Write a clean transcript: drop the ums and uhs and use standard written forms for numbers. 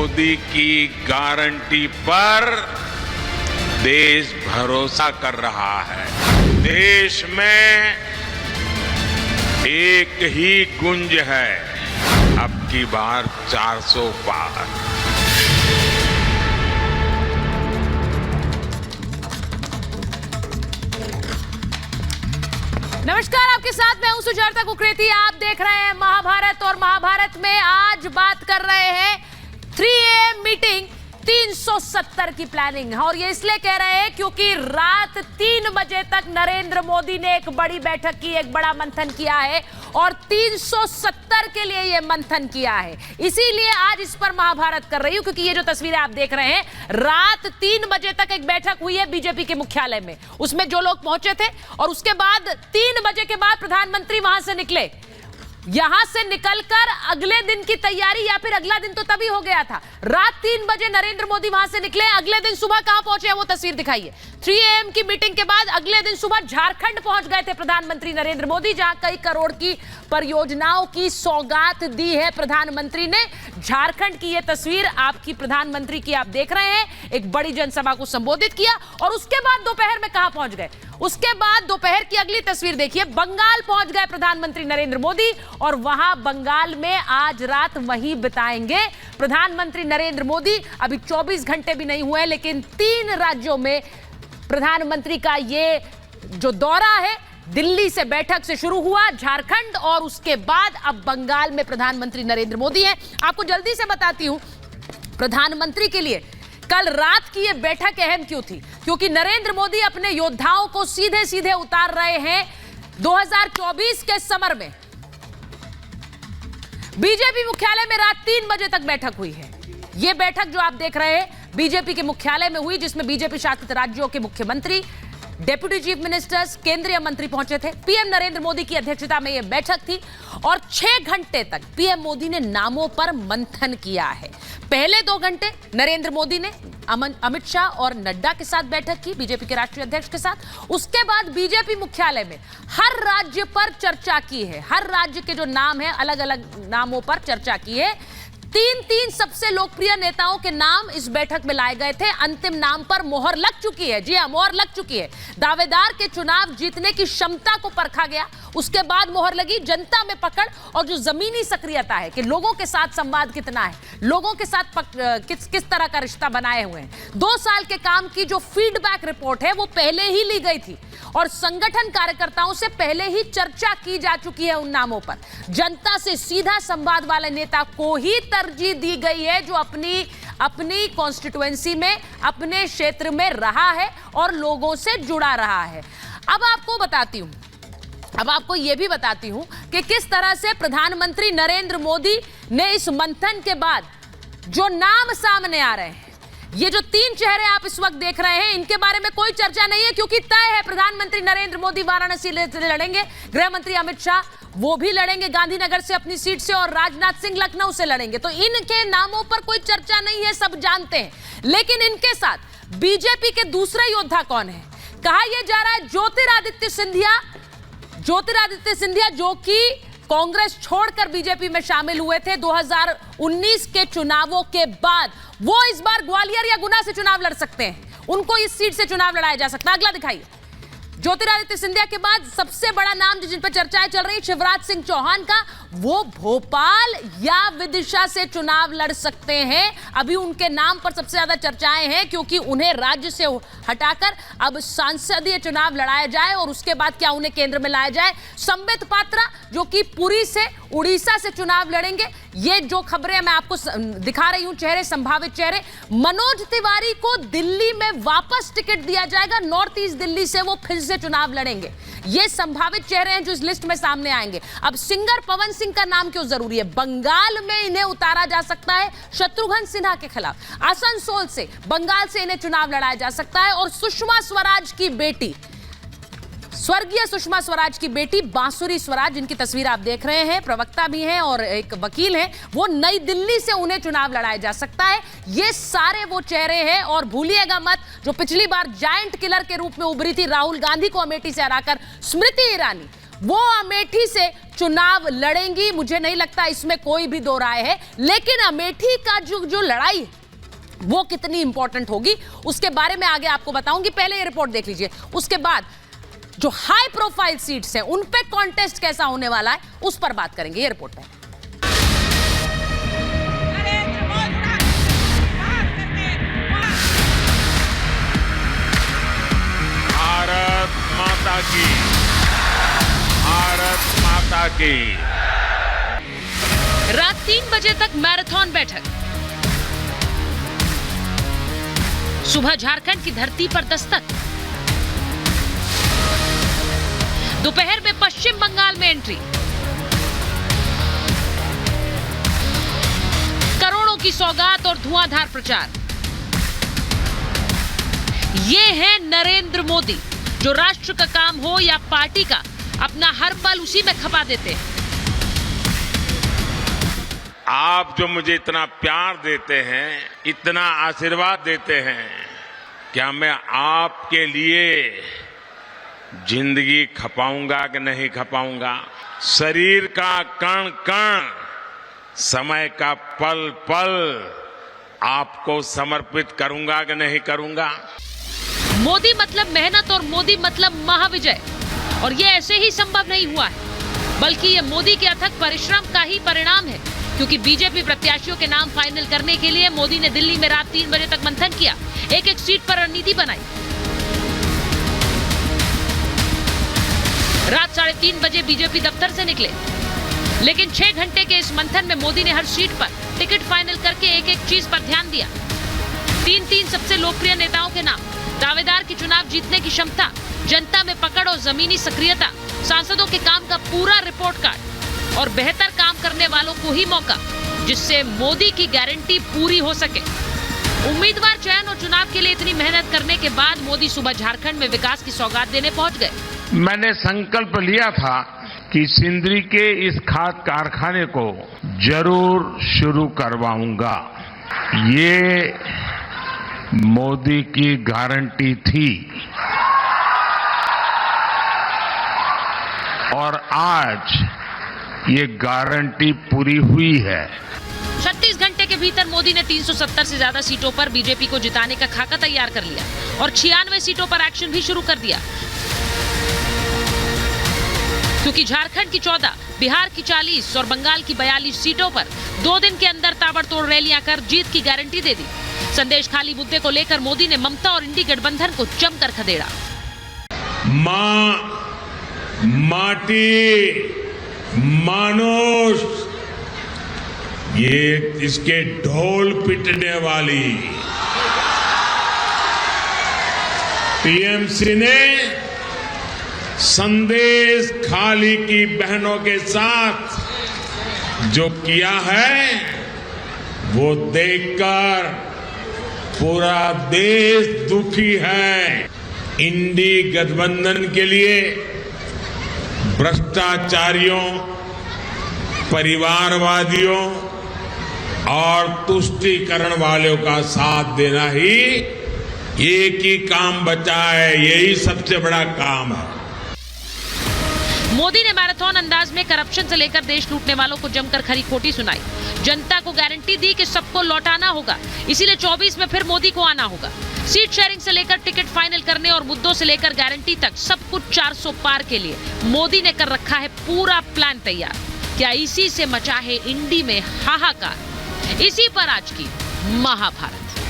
मोदी की गारंटी पर देश भरोसा कर रहा है। देश में एक ही गुंज है, अब की बार 400 पार। नमस्कार, आपके साथ मैं हूं सुजाता कुकरेती। आप देख रहे हैं महाभारत और महाभारत में आज बात कर रहे हैं 3 AM मीटिंग 370 की प्लानिंग। और ये इसलिए कह रहे हैं क्योंकि रात 3 बजे तक नरेंद्र मोदी ने एक बड़ी बैठक की, एक बड़ा मंथन किया है और 370 के लिए ये मंथन किया है। इसीलिए आज इस पर महाभारत कर रही हूं क्योंकि ये जो तस्वीरें आप देख रहे हैं, रात 3 बजे तक एक बैठक हुई है बीजेपी के मुख्यालय में। उसमें जो लोग पहुंचे थे और उसके बाद 3 बजे के बाद प्रधानमंत्री वहां से निकले। यहां से निकलकर अगले दिन की तैयारी, या फिर अगला दिन तो तभी हो गया था। रात 3 बजे नरेंद्र मोदी वहां से निकले, अगले दिन सुबह कहां पहुंचे वो तस्वीर दिखाइए। 3 AM की मीटिंग के बाद अगले दिन सुबह झारखंड पहुंच गए थे प्रधानमंत्री नरेंद्र मोदी, जहां कई करोड़ की परियोजनाओं की सौगात दी है प्रधानमंत्री ने। झारखंड की यह तस्वीर आपकी प्रधानमंत्री की आप देख रहे हैं। एक बड़ी जनसभा को संबोधित किया और उसके बाद दोपहर में कहां पहुंच गए। उसके बाद दोपहर की अगली तस्वीर देखिए, बंगाल पहुंच गए प्रधानमंत्री नरेंद्र मोदी और वहां बंगाल में आज रात वहीं बिताएंगे प्रधानमंत्री नरेंद्र मोदी। अभी 24 घंटे भी नहीं हुए लेकिन 3 राज्यों में प्रधानमंत्री का ये जो दौरा है, दिल्ली से बैठक से शुरू हुआ, झारखंड और उसके बाद अब बंगाल में प्रधानमंत्री नरेंद्र मोदी हैं। आपको जल्दी से बताती हूं प्रधानमंत्री के लिए कल रात की यह बैठक अहम क्यों थी। क्योंकि नरेंद्र मोदी अपने योद्धाओं को सीधे सीधे उतार रहे हैं 2024 के समर में। बीजेपी मुख्यालय में रात 3 बजे तक बैठक हुई है। यह बैठक जो आप देख रहे हैं बीजेपी के मुख्यालय में हुई, जिसमें बीजेपी शासित राज्यों के मुख्यमंत्री, डेप्यूटी चीफ मिनिस्टर्स, केंद्रीय मंत्री पहुंचे थे। पीएम नरेंद्र मोदी की अध्यक्षता में यह बैठक थी और 6 घंटे तक पीएम मोदी ने नामों पर मंथन किया है। पहले 2 घंटे नरेंद्र मोदी ने अमित शाह और नड्डा के साथ बैठक की, बीजेपी के राष्ट्रीय अध्यक्ष के साथ। उसके बाद बीजेपी मुख्यालय में हर राज्य पर चर्चा की है। हर राज्य के जो नाम है, अलग अलग नामों पर चर्चा की है। 3 सबसे लोकप्रिय नेताओं के नाम इस बैठक में लाए गए थे। अंतिम नाम पर मोहर लग चुकी है। जी हां, मोहर लग चुकी है। दावेदार के चुनाव जीतने की क्षमता को परखा गया, उसके बाद मोहर लगी जनता में पकड़ और जो जमीनी सक्रियता है कि लोगों के साथ संवाद कितना है, लोगों के साथ किस तरह का रिश्ता बनाए हुए हैं। 2 साल के काम की जो फीडबैक रिपोर्ट है वो पहले ही ली गई थी और संगठन कार्यकर्ताओं से पहले ही चर्चा की जा चुकी है उन नामों पर। जनता से सीधा संवाद वाले नेता को ही तरजीह दी गई है जो अपनी कॉन्स्टिट्यूएंसी में, अपने क्षेत्र में रहा है और लोगों से जुड़ा रहा है। अब आपको यह भी बताती हूं कि किस तरह से प्रधानमंत्री नरेंद्र मोदी ने इस मंथन के बाद जो नाम सामने आ रहे हैं, ये जो 3 चेहरे आप इस वक्त देख रहे हैं, इनके बारे में कोई चर्चा नहीं है क्योंकि तय है प्रधानमंत्री नरेंद्र मोदी वाराणसी से लड़ेंगे, गृह मंत्री अमित शाह वो भी लड़ेंगे गांधीनगर से अपनी सीट से और राजनाथ सिंह लखनऊ से लड़ेंगे। तो इनके नामों पर कोई चर्चा नहीं है, सब जानते हैं। लेकिन इनके साथ बीजेपी के दूसरे योद्धा कौन है? कहा यह जा रहा है ज्योतिरादित्य सिंधिया, जो कि कांग्रेस छोड़कर बीजेपी में शामिल हुए थे 2019 के चुनावों के बाद। वो इस बार ग्वालियर या गुना से चुनाव लड़ सकते हैं, उनको इस सीट से चुनाव लड़ाया जा सकता है। अगला दिखाइए। ज्योतिरादित्य सिंधिया के बाद सबसे बड़ा नाम जिन पर चर्चाएं चल रही, शिवराज सिंह चौहान का, वो भोपाल या विदिशा से चुनाव लड़ सकते हैं। अभी उनके नाम पर सबसे ज्यादा चर्चाएं हैं क्योंकि उन्हें राज्य से हटाकर अब सांसदीय चुनाव लड़ाया जाए और उसके बाद क्या उन्हें केंद्र में लाया जाए। संबित पात्रा जो कि पुरी से, उड़ीसा से चुनाव लड़ेंगे। ये जो खबरें मैं आपको दिखा रही हूं, चेहरे, संभावित चेहरे। मनोज तिवारी को दिल्ली में वापस टिकट दिया जाएगा, नॉर्थ ईस्ट दिल्ली से वो फिर से चुनाव लड़ेंगे। ये संभावित चेहरे हैं जो इस लिस्ट में सामने आएंगे। अब सिंगर पवन सिंह का नाम क्यों जरूरी है? बंगाल में इन्हें उतारा जा सकता है शत्रुघ्न सिन्हा के खिलाफ। आसनसोल से, बंगाल से इन्हें चुनाव लड़ाया जा सकता है। और सुषमा स्वराज की बेटी, स्वर्गीय सुषमा स्वराज की बेटी बांसुरी स्वराज, जिनकी तस्वीर आप देख रहे हैं, प्रवक्ता भी हैं और एक वकील हैं, वो नई दिल्ली से उन्हें चुनाव लड़ाया जा सकता है। ये सारे वो चेहरे हैं। और भूलिएगा मत, जो पिछली बार जायंट किलर के रूप में उभरी थी राहुल गांधी को अमेठी से हराकर स्मृति ईरानी, वो अमेठी से चुनाव लड़ेंगी। मुझे नहीं लगता इसमें कोई भी दो राय है, लेकिन अमेठी का जो लड़ाई है वो कितनी इंपॉर्टेंट होगी उसके बारे में आगे आपको बताऊंगी। पहले ये रिपोर्ट देख लीजिए, उसके बाद जो हाई प्रोफाइल सीट्स हैं उन पे कॉन्टेस्ट कैसा होने वाला है उस पर बात करेंगे। ये रिपोर्ट है। भारत माता की, भारत माता की। रात 3 बजे तक मैराथन बैठक, सुबह झारखंड की धरती पर दस्तक, दोपहर में पश्चिम बंगाल में एंट्री, करोड़ों की सौगात और धुआंधार प्रचार। ये है नरेंद्र मोदी, जो राष्ट्र का काम हो या पार्टी का, अपना हर पल उसी में खपा देते हैं। आप जो मुझे इतना प्यार देते हैं, इतना आशीर्वाद देते हैं, क्या मैं आपके लिए जिंदगी खपाऊंगा कि नहीं खपाऊंगा? शरीर का कण कण, समय का पल पल आपको समर्पित करूंगा कि नहीं करूंगा? मोदी मतलब मेहनत और मोदी मतलब महाविजय। और ये ऐसे ही संभव नहीं हुआ है, बल्कि ये मोदी के अथक परिश्रम का ही परिणाम है। क्योंकि बीजेपी प्रत्याशियों के नाम फाइनल करने के लिए मोदी ने दिल्ली में रात 3 बजे तक मंथन किया, एक एक सीट पर रणनीति बनाई। रात 3:30 बजे बीजेपी दफ्तर से निकले, लेकिन 6 घंटे के इस मंथन में मोदी ने हर सीट पर टिकट फाइनल करके एक एक चीज पर ध्यान दिया। 3 सबसे लोकप्रिय नेताओं के नाम, दावेदार की चुनाव जीतने की क्षमता, जनता में पकड़ और जमीनी सक्रियता, सांसदों के काम का पूरा रिपोर्ट कार्ड और बेहतर काम करने वालों को ही मौका, जिससे मोदी की गारंटी पूरी हो सके। उम्मीदवार चयन और चुनाव के लिए इतनी मेहनत करने के बाद मोदी सुबह झारखंड में विकास की सौगात देने पहुंच गए। मैंने संकल्प लिया था कि सिंदरी के इस खाद कारखाने को जरूर शुरू करवाऊंगा। ये मोदी की गारंटी थी और आज ये गारंटी पूरी हुई है। 36 घंटे के भीतर मोदी ने 370 से ज्यादा सीटों पर बीजेपी को जिताने का खाका तैयार कर लिया और 96 सीटों पर एक्शन भी शुरू कर दिया। क्योंकि झारखंड की 14, बिहार की 40 और बंगाल की 42 सीटों पर 2 दिन के अंदर ताबड़तोड़ रैलियां कर जीत की गारंटी दे दी। संदेश खाली मुद्दे को लेकर मोदी ने ममता और इंडी गठबंधन को जमकर खदेड़ा। मां, माटी, मानुष, ये इसके ढोल पिटने वाली टीएमसी ने संदेश खाली की बहनों के साथ जो किया है वो देखकर पूरा देश दुखी है। इंडी गठबंधन के लिए भ्रष्टाचारियों, परिवारवादियों और तुष्टीकरण वालों का साथ देना ही एक ही काम बचा है, यही सबसे बड़ा काम है। मोदी ने मैराथन अंदाज में करप्शन से लेकर देश लूटने वालों को जमकर खरी खोटी सुनाई। जनता को गारंटी दी कि सबको लौटाना होगा, इसीलिए 24 में फिर मोदी को आना होगा। सीट शेयरिंग से लेकर टिकट फाइनल करने और मुद्दों से लेकर गारंटी तक सब कुछ 400 पार के लिए मोदी ने कर रखा है पूरा प्लान तैयार। क्या इसी से मचा है इंडी में हाहाकार? इसी पर आज की महाभारत।